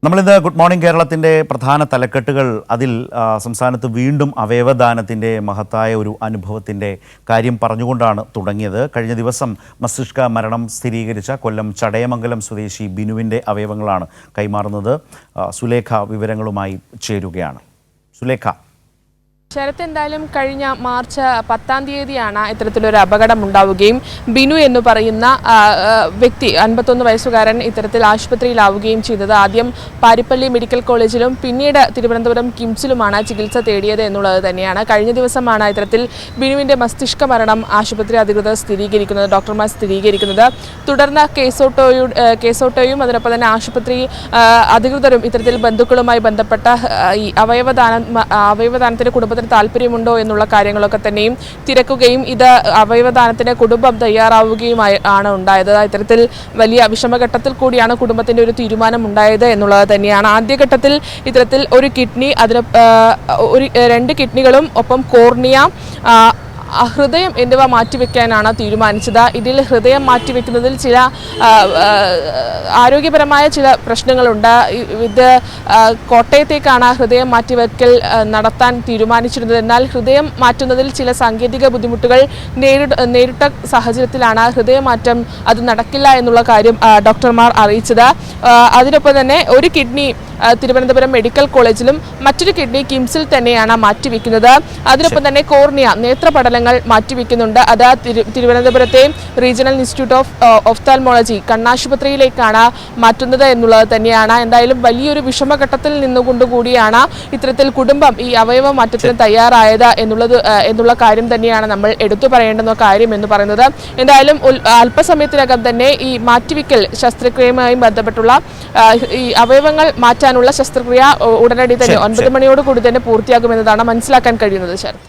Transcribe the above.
നമ്മളിന്ന് good morning കേരളത്തിൻ്റെ പ്രധാന തലക്കെട്ടുകൾ അതിൽ സംസ്ഥാനത്ത് വീണ്ടും അവയവദാനത്തിൻ്റെ മഹത്തായ ഒരു അനുഭവത്തിൻ്റെ കാര്യം പറഞ്ഞുകൊണ്ടാണ് തുടങ്ങിയത്. കഴിഞ്ഞ ദിവസം മസ്തിഷ്ക മരണം സ്ഥിരീകരിച്ച കൊല്ലം ചടയമംഗലം സ്വദേശി ബിനുവിൻ്റെ അവയവങ്ങളാണ് കൈമാറുന്നത്. സുലേഖ വിവരങ്ങളുമായി ചേരുകയാണ്. സുലേഖ. ശരത്ത്, എന്തായാലും കഴിഞ്ഞ മാർച്ച് 10-ാം തീയതിയാണ് ഇത്തരത്തിലൊരു അപകടം ഉണ്ടാവുകയും ബിനു എന്ന് പറയുന്ന വ്യക്തി 51 വയസ്സുകാരൻ ഇത്തരത്തിൽ ആശുപത്രിയിലാവുകയും ചെയ്തത്. ആദ്യം പാരിപ്പള്ളി മെഡിക്കൽ കോളേജിലും പിന്നീട് തിരുവനന്തപുരം കിംസിലുമാണ് ചികിത്സ തേടിയത് എന്നുള്ളത് തന്നെയാണ്. കഴിഞ്ഞ ദിവസമാണ് ഇത്തരത്തിൽ ബിനുവിൻ്റെ മസ്തിഷ്ക മരണം ആശുപത്രി അധികൃതർ സ്ഥിരീകരിക്കുന്നത്, ഡോക്ടർമാർ സ്ഥിരീകരിക്കുന്നത്. തുടർന്ന് കേസോട്ടോയും അതിനൊപ്പം തന്നെ ആശുപത്രി അധികൃതരും ഇത്തരത്തിൽ ബന്ധുക്കളുമായി ബന്ധപ്പെട്ട ഈ അവയവദാനത്തിന് കുടുംബത്തിന് താല്പര്യമുണ്ടോ എന്നുള്ള കാര്യങ്ങളൊക്കെ തന്നെയും തിരക്കുകയും ഇത് അവയവദാനത്തിന് കുടുംബം തയ്യാറാവുകയുമാണ് ഉണ്ടായത്. ഇത്തരത്തിൽ വലിയ വിഷമഘട്ടത്തിൽ കൂടിയാണ് കുടുംബത്തിന്റെ ഒരു തീരുമാനം ഉണ്ടായത് എന്നുള്ളത് തന്നെയാണ്. ആദ്യഘട്ടത്തിൽ ഇത്തരത്തിൽ ഒരു കിഡ്നി, അതിന് 2 കിഡ്നികളും ഒപ്പം കോർണിയ, ഹൃദയം എന്നിവ മാറ്റിവെക്കാനാണ് തീരുമാനിച്ചത്. ഇതിൽ ഹൃദയം മാറ്റിവെക്കുന്നതിൽ ചില ആരോഗ്യപരമായ ചില പ്രശ്നങ്ങളുണ്ട്. ഇത് കോട്ടയത്തേക്കാണ് ഹൃദയം മാറ്റിവെക്കൽ നടത്താൻ തീരുമാനിച്ചിരുന്നത്. എന്നാൽ ഹൃദയം മാറ്റുന്നതിൽ ചില സാങ്കേതിക ബുദ്ധിമുട്ടുകൾ നേരിട്ട സാഹചര്യത്തിലാണ് ഹൃദയമാറ്റം അത് നടക്കില്ല എന്നുള്ള കാര്യം ഡോക്ടർമാർ അറിയിച്ചത്. അതിനൊപ്പം തന്നെ ഒരു കിഡ്നി തിരുവനന്തപുരം മെഡിക്കൽ കോളേജിലും മറ്റൊരു കിഡ്നി കിംസിൽ തന്നെയാണ് മാറ്റിവെക്കുന്നത്. അതിനൊപ്പം തന്നെ കോർണിയ, നേത്രപടലങ്ങൾ മാറ്റിവെക്കുന്നുണ്ട്. അത് തിരുവനന്തപുരത്തെ റീജിയണൽ ഇൻസ്റ്റിറ്റ്യൂട്ട് ഓഫ് ഒഫ്താൽമോളജി കണ്ണാശുപത്രിയിലേക്കാണ് മാറ്റുന്നത് എന്നുള്ളത് തന്നെയാണ്. എന്തായാലും വലിയൊരു വിഷമഘട്ടത്തിൽ നിന്നുകൊണ്ടുകൂടിയാണ് ഇത്തരത്തിൽ കുടുംബം ഈ അവയവ മാറ്റത്തിന് തയ്യാറായത് എന്നുള്ള കാര്യം തന്നെയാണ് നമ്മൾ എടുത്തു പറയേണ്ടുന്ന കാര്യം എന്ന് പറയുന്നത്. എന്തായാലും അല്പസമയത്തിനകം തന്നെ ഈ മാറ്റിവെക്കൽ ശസ്ത്രക്രിയയുമായി ബന്ധപ്പെട്ടുള്ള ഈ അവയവങ്ങൾ മാറ്റാനുള്ള ശസ്ത്രക്രിയ ഉടനടി തന്നെ 9 മണിയോട് കൂടി തന്നെ പൂർത്തിയാകുമെന്നതാണ് മനസ്സിലാക്കാൻ കഴിയുന്നത്. ശരത്.